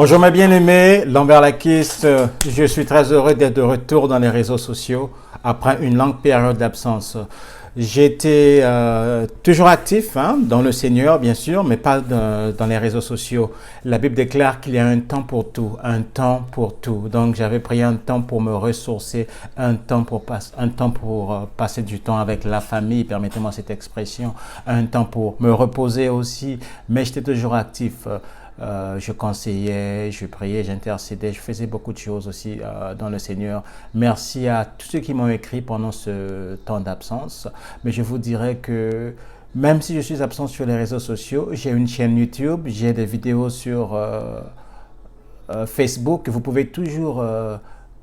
Bonjour mes bien-aimés, Lambert Lakiste, je suis très heureux d'être de retour dans les réseaux sociaux après une longue période d'absence. J'étais toujours actif dans le Seigneur bien sûr, mais pas dans les réseaux sociaux. La Bible déclare qu'il y a un temps pour tout, un temps pour tout. Donc j'avais pris un temps pour me ressourcer, un temps pour passer du temps avec la famille, permettez-moi cette expression, un temps pour me reposer aussi, mais j'étais toujours actif. Je conseillais, je priais, j'intercédais, je faisais beaucoup de choses aussi dans le Seigneur. Merci à tous ceux qui m'ont écrit pendant ce temps d'absence. Mais je vous dirais que même si je suis absent sur les réseaux sociaux, j'ai une chaîne YouTube, j'ai des vidéos sur Facebook que vous pouvez toujours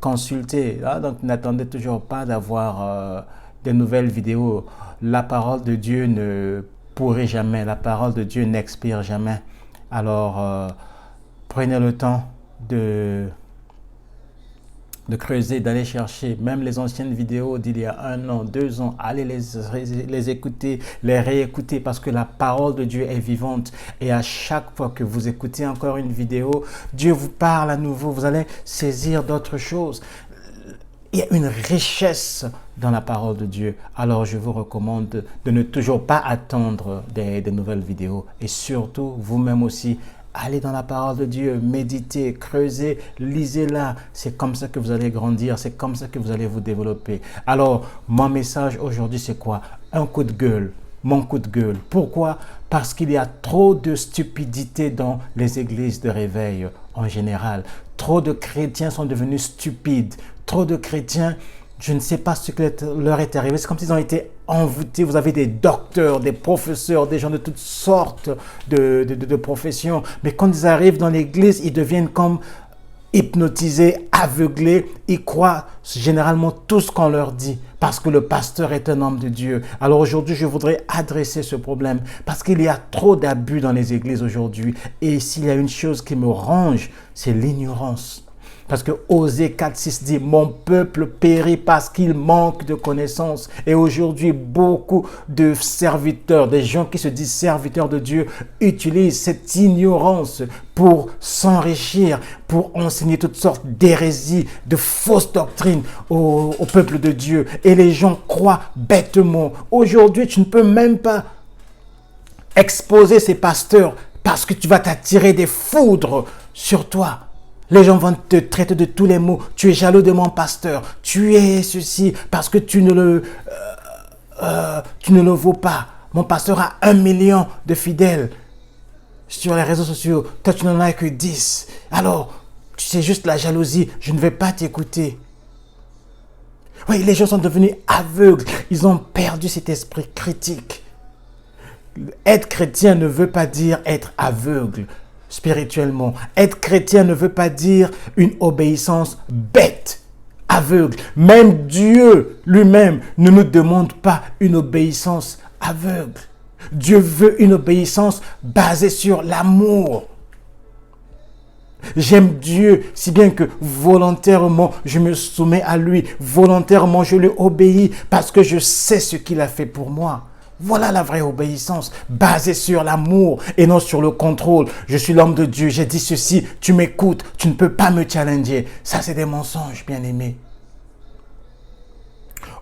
consulter. Donc n'attendez toujours pas d'avoir des nouvelles vidéos. La parole de Dieu ne pourrit jamais, la parole de Dieu n'expire jamais. Alors, prenez le temps de creuser, d'aller chercher même les anciennes vidéos d'il y a 1 an, 2 ans. Allez les écouter, les réécouter parce que la parole de Dieu est vivante. Et à chaque fois que vous écoutez encore une vidéo, Dieu vous parle à nouveau. Vous allez saisir d'autres choses. Il y a une richesse dans la parole de Dieu. Alors, je vous recommande de ne toujours pas attendre des nouvelles vidéos. Et surtout, vous-même aussi, allez dans la parole de Dieu, méditez, creusez, lisez-la. C'est comme ça que vous allez grandir, c'est comme ça que vous allez vous développer. Alors, mon message aujourd'hui, c'est quoi? Un coup de gueule. Mon coup de gueule. Pourquoi? Parce qu'il y a trop de stupidité dans les églises de réveil en général. Trop de chrétiens sont devenus stupides. Trop de chrétiens, je ne sais pas ce que leur est arrivé. C'est comme s'ils ont été envoûtés. Vous avez des docteurs, des professeurs, des gens de toutes sortes de professions. Mais quand ils arrivent dans l'église, ils deviennent comme hypnotisés, aveuglés. Ils croient généralement tout ce qu'on leur dit parce que le pasteur est un homme de Dieu. Alors aujourd'hui, je voudrais adresser ce problème parce qu'il y a trop d'abus dans les églises aujourd'hui. Et s'il y a une chose qui me ronge, c'est l'ignorance. Parce que Osée 4,6 dit « Mon peuple périt parce qu'il manque de connaissances. » Et aujourd'hui, beaucoup de serviteurs, des gens qui se disent serviteurs de Dieu, utilisent cette ignorance pour s'enrichir, pour enseigner toutes sortes d'hérésies, de fausses doctrines au peuple de Dieu. Et les gens croient bêtement. Aujourd'hui, tu ne peux même pas exposer ces pasteurs parce que tu vas t'attirer des foudres sur toi. Les gens vont te traiter de tous les mots. Tu es jaloux de mon pasteur. Tu es ceci parce que tu ne le vaux pas. Mon pasteur a 1 million de fidèles sur les réseaux sociaux. Toi, tu n'en as que 10. Alors, c'est juste la jalousie. Je ne vais pas t'écouter. Oui, les gens sont devenus aveugles. Ils ont perdu cet esprit critique. Être chrétien ne veut pas dire être aveugle. Spirituellement, être chrétien ne veut pas dire une obéissance bête, aveugle. Même Dieu lui-même ne nous demande pas une obéissance aveugle. Dieu veut une obéissance basée sur l'amour. J'aime Dieu si bien que volontairement je me soumets à lui, volontairement je lui obéis parce que je sais ce qu'il a fait pour moi. Voilà la vraie obéissance, basée sur l'amour et non sur le contrôle. Je suis l'homme de Dieu, j'ai dit ceci, tu m'écoutes, tu ne peux pas me challenger. Ça, c'est des mensonges, bien-aimés.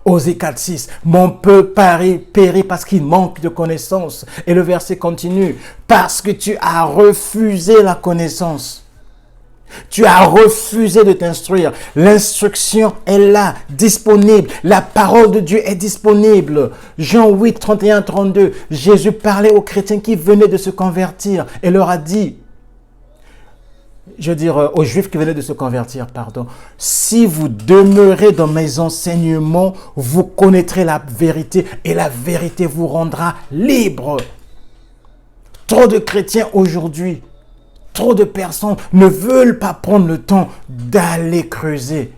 Osée 4,6, mon peuple périt parce qu'il manque de connaissance. Et le verset continue, parce que tu as refusé la connaissance. Tu as refusé de t'instruire. L'instruction est là, disponible. La parole de Dieu est disponible. Jean 8, 31, 32. Jésus parlait aux chrétiens qui venaient de se convertir et leur a dit, aux Juifs qui venaient de se convertir, si vous demeurez dans mes enseignements, vous connaîtrez la vérité et la vérité vous rendra libre. Trop de chrétiens aujourd'hui, trop de personnes ne veulent pas prendre le temps d'aller creuser.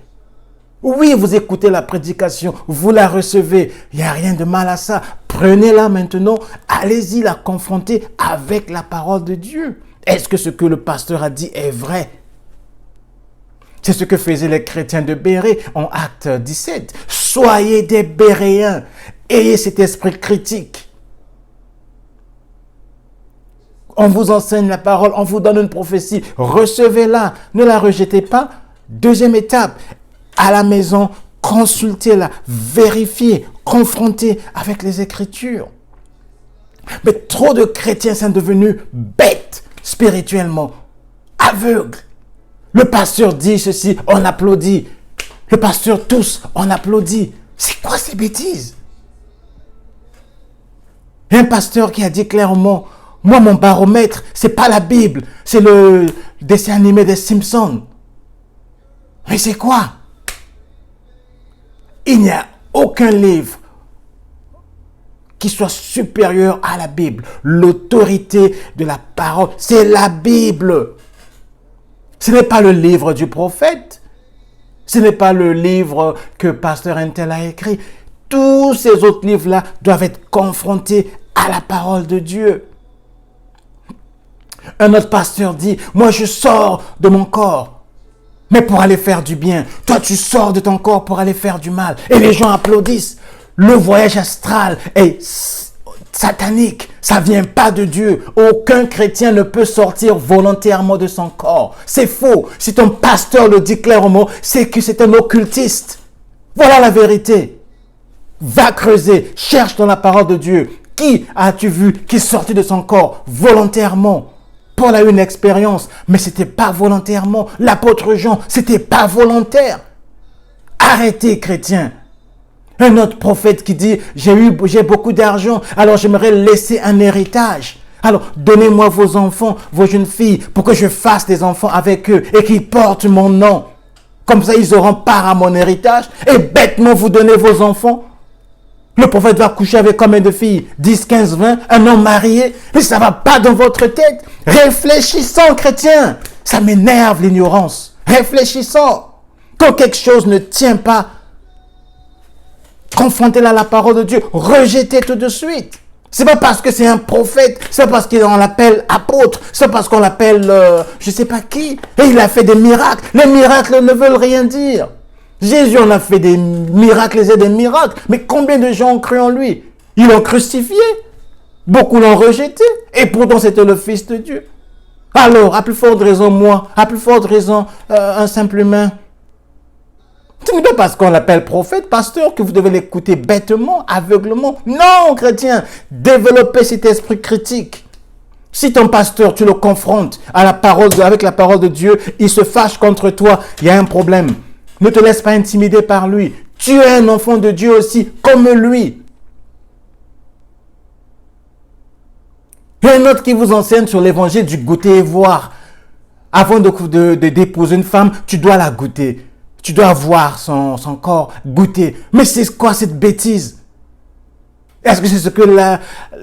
Oui, vous écoutez la prédication, vous la recevez. Il n'y a rien de mal à ça. Prenez-la maintenant, allez-y la confronter avec la parole de Dieu. Est-ce que ce que le pasteur a dit est vrai? C'est ce que faisaient les chrétiens de Bérée en Acte 17. Soyez des Béréens, ayez cet esprit critique. On vous enseigne la parole, on vous donne une prophétie. Recevez-la, ne la rejetez pas. Deuxième étape, à la maison, consultez-la, vérifiez, confrontez avec les Écritures. Mais trop de chrétiens sont devenus bêtes spirituellement, aveugles. Le pasteur dit ceci, on applaudit. Le pasteur tous, on applaudit. C'est quoi ces bêtises? Il y a un pasteur qui a dit clairement, moi mon baromètre, c'est pas la Bible, c'est le dessin animé des Simpsons. Mais c'est quoi? Il n'y a aucun livre qui soit supérieur à la Bible. L'autorité de la parole, c'est la Bible. Ce n'est pas le livre du prophète. Ce n'est pas le livre que pasteur Intel a écrit. Tous ces autres livres-là doivent être confrontés à la parole de Dieu. Un autre pasteur dit, moi je sors de mon corps, mais pour aller faire du bien. Toi tu sors de ton corps pour aller faire du mal. Et les gens applaudissent. Le voyage astral est satanique. Ça vient pas de Dieu. Aucun chrétien ne peut sortir volontairement de son corps. C'est faux. Si ton pasteur le dit clairement, c'est que c'est un occultiste. Voilà la vérité. Va creuser. Cherche dans la parole de Dieu. Qui as-tu vu qui est sorti de son corps volontairement? Paul a eu une expérience, mais c'était pas volontairement. L'apôtre Jean, c'était pas volontaire. Arrêtez, chrétiens. Un autre prophète qui dit, j'ai beaucoup d'argent, alors j'aimerais laisser un héritage. Alors, donnez-moi vos enfants, vos jeunes filles, pour que je fasse des enfants avec eux et qu'ils portent mon nom. Comme ça, ils auront part à mon héritage. Et bêtement, vous donnez vos enfants. Le prophète va coucher avec combien de filles? 10, 15, 20, un homme marié. Mais ça ne va pas dans votre tête. Réfléchissons, chrétiens. Ça m'énerve, l'ignorance. Réfléchissons. Quand quelque chose ne tient pas, confrontez-la à la parole de Dieu. Rejetez tout de suite. C'est pas parce que c'est un prophète, c'est pas parce qu'on l'appelle apôtre, c'est pas parce qu'on l'appelle je sais pas qui. Et il a fait des miracles. Les miracles ne veulent rien dire. Jésus en a fait des miracles et des miracles. Mais combien de gens ont cru en lui? Ils l'ont crucifié. Beaucoup l'ont rejeté. Et pourtant c'était le Fils de Dieu. Alors, à plus forte raison moi, à plus forte raison un simple humain. Ce n'est pas parce qu'on l'appelle prophète, pasteur, que vous devez l'écouter bêtement, aveuglement. Non, chrétien, développez cet esprit critique. Si ton pasteur, tu le confrontes avec la parole de Dieu, il se fâche contre toi, il y a un problème. Ne te laisse pas intimider par lui. Tu es un enfant de Dieu aussi, comme lui. Il y a un autre qui vous enseigne sur l'évangile du goûter et voir. Avant de d'épouser une femme, tu dois la goûter. Tu dois voir son corps, goûter. Mais c'est quoi cette bêtise? Est-ce que c'est ce que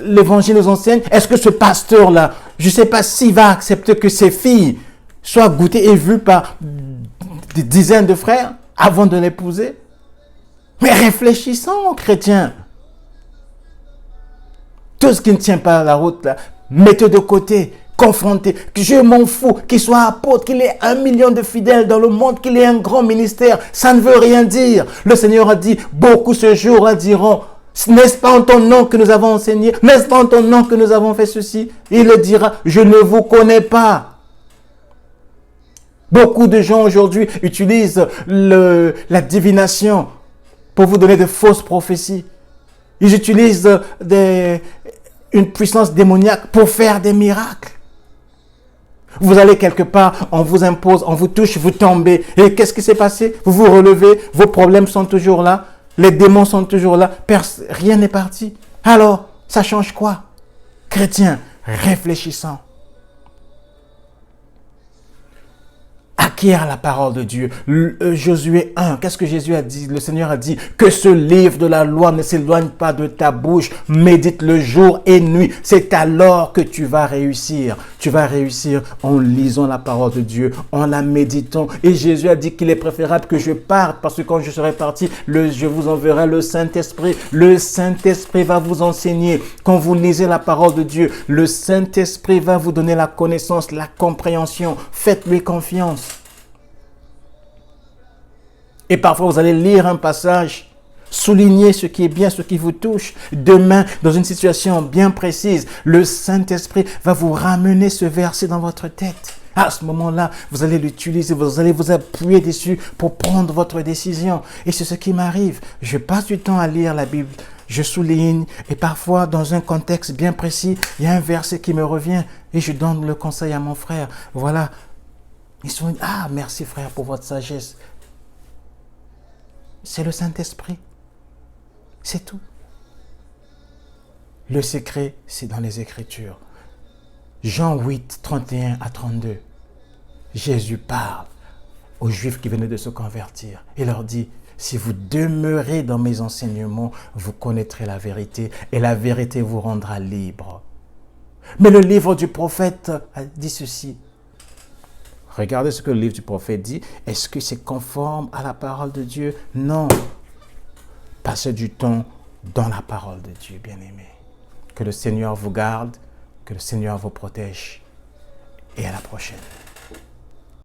l'évangile nous enseigne? Est-ce que ce pasteur-là, je ne sais pas s'il va accepter que ses filles soient goûtées et vues par des dizaines de frères avant de l'épouser? Mais réfléchissons, chrétiens. Tout ce qui ne tient pas la route, là, mettez de côté. Confronté, je m'en fous, qu'il soit apôtre, qu'il ait 1 million de fidèles dans le monde, qu'il ait un grand ministère, ça ne veut rien dire. Le Seigneur a dit, beaucoup ce jour-là diront, n'est-ce pas en ton nom que nous avons enseigné, n'est-ce pas en ton nom que nous avons fait ceci? Il le dira, je ne vous connais pas. Beaucoup de gens aujourd'hui utilisent la divination pour vous donner de fausses prophéties. Ils utilisent une puissance démoniaque pour faire des miracles. Vous allez quelque part, on vous impose, on vous touche, vous tombez. Et qu'est-ce qui s'est passé? Vous vous relevez, vos problèmes sont toujours là, les démons sont toujours là, rien n'est parti. Alors, ça change quoi? Chrétiens, réfléchissons. Acquiert la parole de Dieu. Josué 1, qu'est-ce que Jésus a dit? Le Seigneur a dit que ce livre de la loi ne s'éloigne pas de ta bouche. Médite le jour et nuit. C'est alors que tu vas réussir. Tu vas réussir en lisant la parole de Dieu, en la méditant. Et Jésus a dit qu'il est préférable que je parte parce que quand je serai parti, je vous enverrai le Saint-Esprit. Le Saint-Esprit va vous enseigner. Quand vous lisez la parole de Dieu, le Saint-Esprit va vous donner la connaissance, la compréhension. Faites-lui confiance. Et parfois, vous allez lire un passage, Soulignez ce qui est bien, ce qui vous touche. Demain, dans une situation bien précise, le Saint-Esprit va vous ramener ce verset dans votre tête. À ce moment-là, vous allez l'utiliser, vous allez vous appuyer dessus pour prendre votre décision. Et c'est ce qui m'arrive. Je passe du temps à lire la Bible, je souligne, et parfois, dans un contexte bien précis, il y a un verset qui me revient et je donne le conseil à mon frère. Voilà. Ils sont dit, ah, merci frère pour votre sagesse. C'est le Saint-Esprit. C'est tout. Le secret, c'est dans les Écritures. Jean 8, 31 à 32. Jésus parle aux Juifs qui venaient de se convertir et leur dit, si vous demeurez dans mes enseignements, vous connaîtrez la vérité et la vérité vous rendra libre. Mais le livre du prophète a dit ceci. Regardez ce que le livre du prophète dit. Est-ce que c'est conforme à la parole de Dieu? Non. Passez du temps dans la parole de Dieu, bien-aimés. Que le Seigneur vous garde, que le Seigneur vous protège. Et à la prochaine.